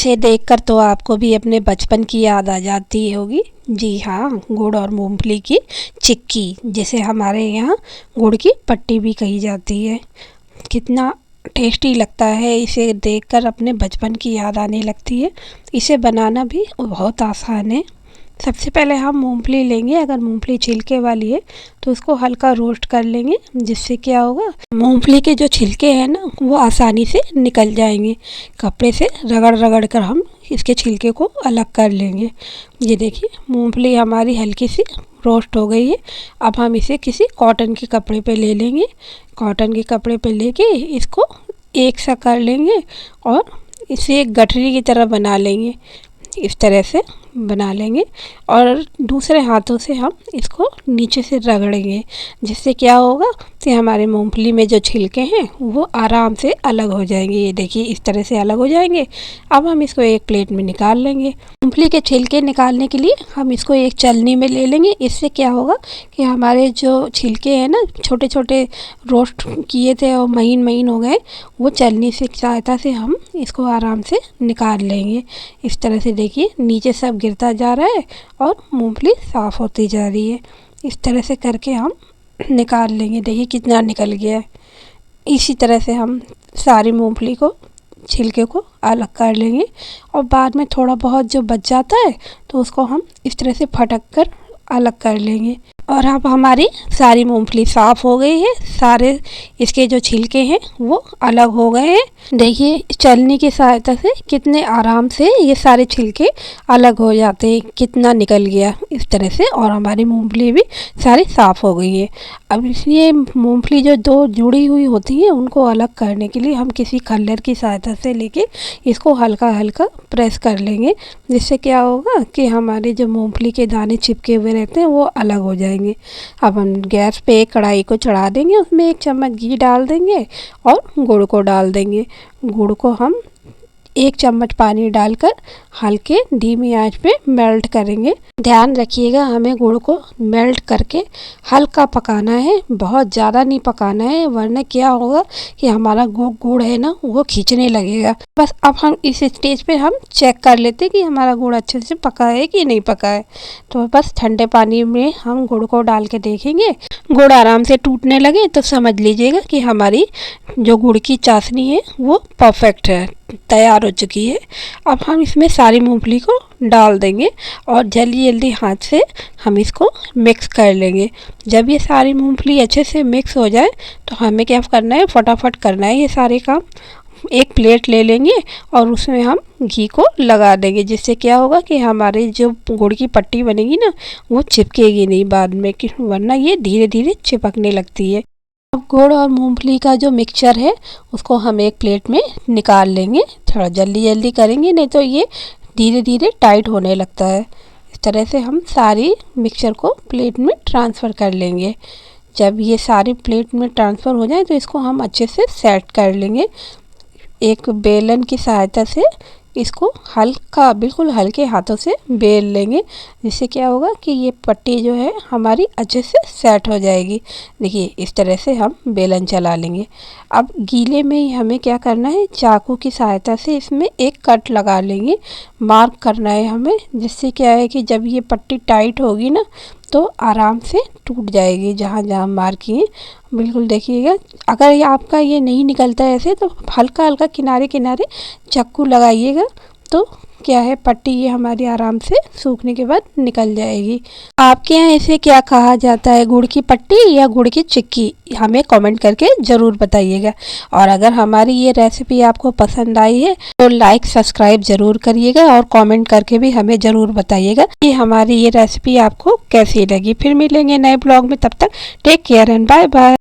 इसे देखकर तो आपको भी अपने बचपन की याद आ जाती होगी। जी हाँ, गुड़ और मूंगफली की चिक्की, जिसे हमारे यहाँ गुड़ की पट्टी भी कही जाती है। कितना टेस्टी लगता है, इसे देखकर अपने बचपन की याद आने लगती है। इसे बनाना भी बहुत आसान है। सबसे पहले हम मूंगफली लेंगे। अगर मूंगफली छिलके वाली है तो उसको हल्का रोस्ट कर लेंगे, जिससे क्या होगा, मूंगफली के जो छिलके हैं ना वो आसानी से निकल जाएंगे। कपड़े से रगड़ रगड़ कर हम इसके छिलके को अलग कर लेंगे। ये देखिए, मूंगफली हमारी हल्की सी रोस्ट हो गई है। अब हम इसे किसी कॉटन के कपड़े पे ले लेंगे। कॉटन के कपड़े पे लेके इसको एक सा कर लेंगे और इसे एक गठरी की तरह बना लेंगे। इस तरह से बना लेंगे और दूसरे हाथों से हम इसको नीचे से रगड़ेंगे, जिससे क्या होगा कि हमारे मूंगफली में जो छिलके हैं वो आराम से अलग हो जाएंगे। ये देखिए, इस तरह से अलग हो जाएंगे। अब हम इसको एक प्लेट में निकाल लेंगे। मूंगफली के छिलके निकालने के लिए हम इसको एक छलनी में ले लेंगे। इससे क्या होगा कि हमारे जो छिलके हैं ना, छोटे छोटे रोस्ट किए थे और महीन महीन हो गए, वो छलनी से सहायता से हम इसको आराम से निकाल लेंगे। इस तरह से देखिए, नीचे सब गिरता जा रहा है और मूंगफली साफ़ होती जा रही है। इस तरह से करके हम निकाल लेंगे। देखिए कितना निकल गया है। इसी तरह से हम सारी मूंगफली को, छिलके को अलग कर लेंगे और बाद में थोड़ा बहुत जो बच जाता है तो उसको हम इस तरह से फटक कर अलग कर लेंगे। और अब हमारी सारी मूंगफली साफ़ हो गई है। सारे इसके जो छिलके हैं वो अलग हो गए हैं। देखिए, छलनी की सहायता से कितने आराम से ये सारे छिलके अलग हो जाते हैं। कितना निकल गया इस तरह से, और हमारी मूंगफली भी सारी साफ़ हो गई है। अब इसलिए मूंगफली जो दो जुड़ी हुई होती हैं उनको अलग करने के लिए हम किसी खल्लर की सहायता से लेके इसको हल्का हल्का प्रेस कर लेंगे, जिससे क्या होगा कि हमारे जो मूंगफली के दाने चिपके हुए रहते हैं वो अलग हो जाएंगे। अब हम गैस पे एक कढ़ाई को चढ़ा देंगे, उसमें 1 चम्मच घी डाल देंगे और गुड़ को डाल देंगे। गुड़ को हम 1 चम्मच पानी डालकर हल्के धीमी आंच पे मेल्ट करेंगे। ध्यान रखिएगा, हमें गुड़ को मेल्ट करके हल्का पकाना है, बहुत ज़्यादा नहीं पकाना है, वरना क्या होगा कि हमारा गुड़ है ना वो खींचने लगेगा। बस अब हम इस स्टेज पे हम चेक कर लेते हैं कि हमारा गुड़ अच्छे से पका है कि नहीं पका है। तो बस ठंडे पानी में हम गुड़ को डाल के देखेंगे। गुड़ आराम से टूटने लगे तो समझ लीजिएगा कि हमारी जो गुड़ की चाशनी है वो परफेक्ट है, तैयार हो चुकी है। अब हम इसमें सारी मूंगफली को डाल देंगे और जल्दी जल्दी हाथ से हम इसको मिक्स कर लेंगे। जब ये सारी मूंगफली अच्छे से मिक्स हो जाए तो हमें क्या करना है, फटाफट करना है ये सारे काम। एक प्लेट ले लेंगे और उसमें हम घी को लगा देंगे, जिससे क्या होगा कि हमारे जो गुड़ की पट्टी बनेगी ना वो चिपकेगी नहीं बाद में, कि वरना ये धीरे धीरे चिपकने लगती है। अब गुड़ और मूंगफली का जो मिक्सचर है उसको हम एक प्लेट में निकाल लेंगे। थोड़ा जल्दी जल्दी करेंगे, नहीं तो ये धीरे धीरे टाइट होने लगता है। इस तरह से हम सारी मिक्सचर को प्लेट में ट्रांसफ़र कर लेंगे। जब ये सारी प्लेट में ट्रांसफ़र हो जाए तो इसको हम अच्छे से सेट कर लेंगे। एक बेलन की सहायता से इसको हल्का, बिल्कुल हल्के हाथों से बेल लेंगे, जिससे क्या होगा कि ये पट्टी जो है हमारी अच्छे से सेट हो जाएगी। देखिए, इस तरह से हम बेलन चला लेंगे। अब गीले में ही हमें क्या करना है, चाकू की सहायता से इसमें एक कट लगा लेंगे। मार्क करना है हमें, जिससे क्या है कि जब ये पट्टी टाइट होगी ना तो आराम से टूट जाएगी। जहाँ जहाँ मार्क किए बिल्कुल देखिएगा। अगर ये आपका ये नहीं निकलता है ऐसे, तो हल्का हल्का किनारे किनारे चाकू लगाइएगा, तो क्या है, पट्टी ये हमारी आराम से सूखने के बाद निकल जाएगी। आपके यहाँ इसे क्या कहा जाता है, गुड़ की पट्टी या गुड़ की चिक्की? हमें कमेंट करके ज़रूर बताइएगा। और अगर हमारी ये रेसिपी आपको पसंद आई है तो लाइक सब्सक्राइब ज़रूर करिएगा और कमेंट करके भी हमें ज़रूर बताइएगा कि हमारी ये रेसिपी आपको कैसी लगी। फिर मिलेंगे नए ब्लॉग में, तब तक take care and bye bye.